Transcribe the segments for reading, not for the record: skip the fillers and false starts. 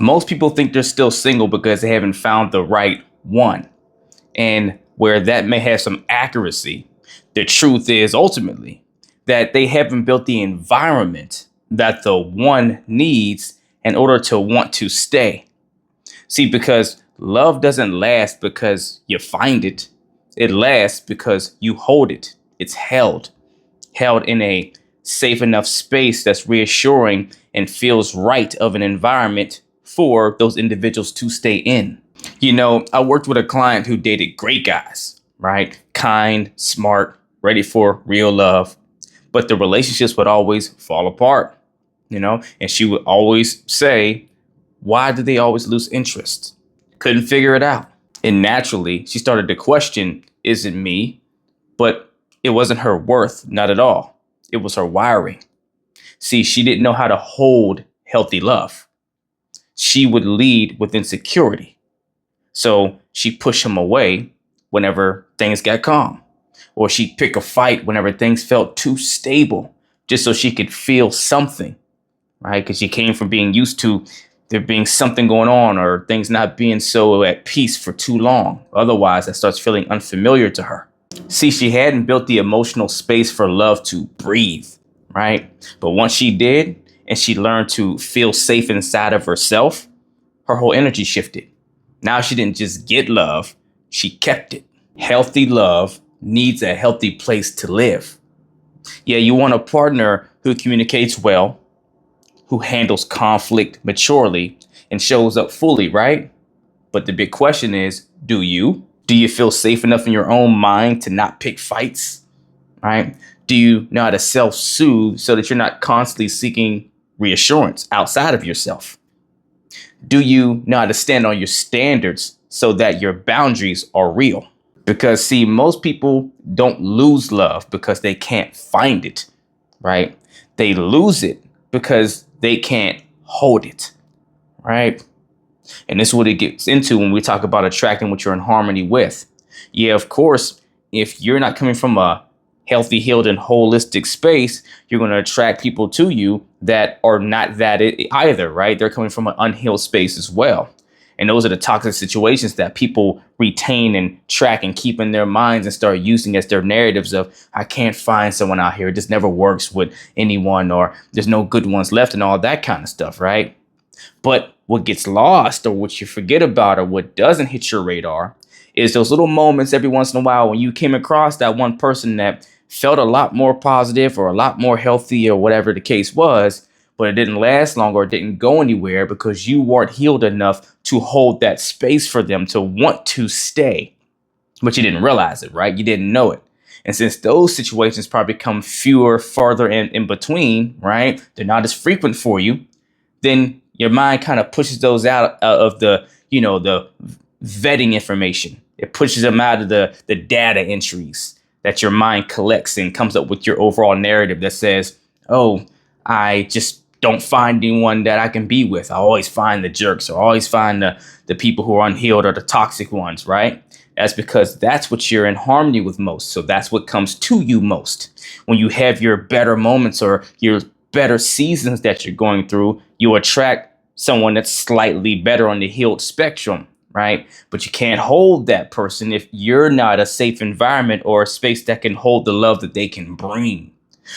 Most people think they're still single because they haven't found the right one. And where that may have some accuracy, the truth is ultimately that they haven't built the environment that the one needs in order to want to stay. See, because love doesn't last because you find it. It lasts because you hold it. It's held in a safe enough space that's reassuring and feels right of an environment for those individuals to stay in. I worked with a client who dated great guys, right? Kind, smart, ready for real love. But the relationships would always fall apart, and she would always say, why did they always lose interest? Couldn't figure it out. And naturally, she started to question, is it me? But it wasn't her worth, not at all. It was her wiring. See, she didn't know how to hold healthy love. She would lead with insecurity. So she'd push him away whenever things got calm, or she'd pick a fight whenever things felt too stable, just so she could feel something, right? Because she came from being used to there being something going on or things not being so at peace for too long. Otherwise, that starts feeling unfamiliar to her. See, she hadn't built the emotional space for love to breathe, right? But once she did, and she learned to feel safe inside of herself, her whole energy shifted. Now she didn't just get love, she kept it. Healthy love needs a healthy place to live. Yeah, you want a partner who communicates well, who handles conflict maturely, and shows up fully, right? But the big question is, do you? Do you feel safe enough in your own mind to not pick fights, right? Do you know how to self-soothe so that you're not constantly seeking reassurance outside of yourself? Do you know how to stand on your standards so that your boundaries are real? Because, see, most people don't lose love because they can't find it, right? They lose it because they can't hold it, right? And this is what it gets into when we talk about attracting what you're in harmony with. Yeah, of course, if you're not coming from a healthy, healed, and holistic space, you're going to attract people to you that are not that either, right? They're coming from an unhealed space as well. And those are the toxic situations that people retain and track and keep in their minds and start using as their narratives of, I can't find someone out here. It just never works with anyone, or there's no good ones left, and all that kind of stuff, right? But what gets lost, or what you forget about, or what doesn't hit your radar is those little moments every once in a while when you came across that one person that felt a lot more positive or a lot more healthy or whatever the case was, but it didn't last long or it didn't go anywhere because you weren't healed enough to hold that space for them to want to stay. But you didn't realize it, right? You didn't know it. And since those situations probably come fewer, farther in between, right? They're not as frequent for you, then your mind kind of pushes those out of the vetting information. It pushes them out of the data entries that your mind collects and comes up with your overall narrative that says, oh, I just don't find anyone that I can be with. I always find the jerks, or always find the people who are unhealed or the toxic ones, right? That's because that's what you're in harmony with most. So that's what comes to you most. When you have your better moments or your better seasons that you're going through, you attract someone that's slightly better on the healed spectrum, right? But you can't hold that person if you're not a safe environment or a space that can hold the love that they can bring.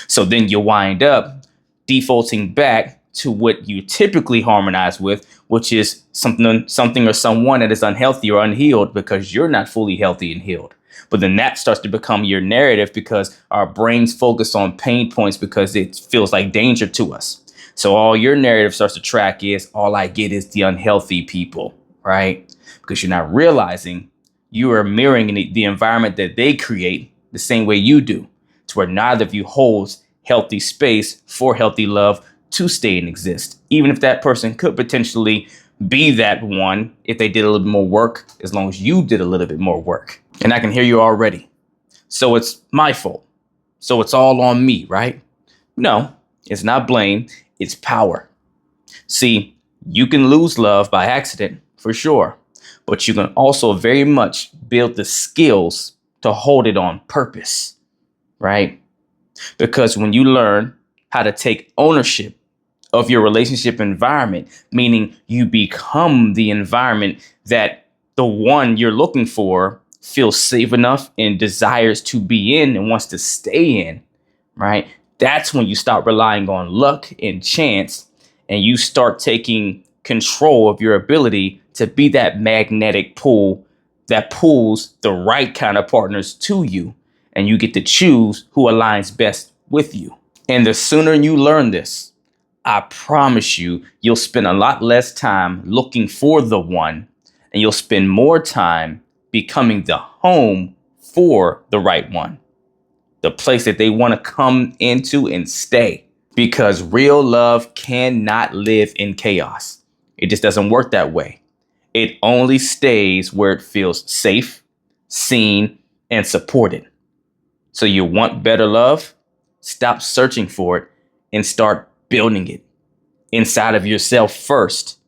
So then you wind up defaulting back to what you typically harmonize with, which is something or someone that is unhealthy or unhealed because you're not fully healthy and healed. But then that starts to become your narrative because our brains focus on pain points because it feels like danger to us. So all your narrative starts to track is all I get is the unhealthy people, right? Because you're not realizing you are mirroring the environment that they create the same way you do, to where neither of you holds healthy space for healthy love to stay and exist. Even if that person could potentially be that one if they did a little bit more work, as long as you did a little bit more work. And I can hear you already. So it's my fault. So it's all on me, right? No, it's not blame. It's power. See, you can lose love by accident, for sure. But you can also very much build the skills to hold it on purpose, right? Because when you learn how to take ownership of your relationship environment, meaning you become the environment that the one you're looking for feels safe enough and desires to be in and wants to stay in, right? That's when you stop relying on luck and chance and you start taking control of your ability to be that magnetic pull that pulls the right kind of partners to you. And you get to choose who aligns best with you. And the sooner you learn this, I promise you, you'll spend a lot less time looking for the one and you'll spend more time becoming the home for the right one, the place that they want to come into and stay. Because real love cannot live in chaos. It just doesn't work that way. It only stays where it feels safe, seen, and supported. So you want better love? Stop searching for it and start building it inside of yourself first.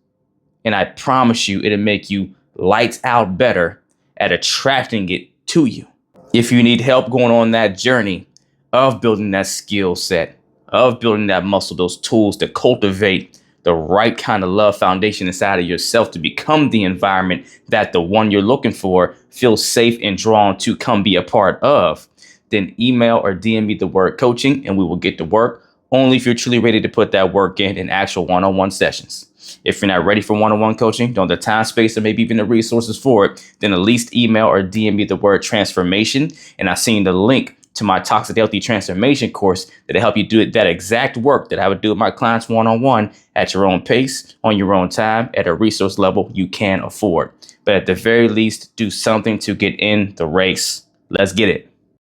And I promise you, it'll make you lights out better at attracting it to you. If you need help going on that journey of building that skill set, of building that muscle, those tools to cultivate the right kind of love foundation inside of yourself to become the environment that the one you're looking for feels safe and drawn to come be a part of, then email or DM me the word coaching and we will get to work. Only if you're truly ready to put that work in actual one-on-one sessions. If you're not ready for one-on-one coaching, don't have the time, space, or maybe even the resources for it, then at least email or DM me the word transformation. And I'll send you the link to my Toxic Healthy Transformation course that'll help you do that exact work that I would do with my clients one-on-one at your own pace, on your own time, at a resource level you can afford. But at the very least, do something to get in the race. Let's get it.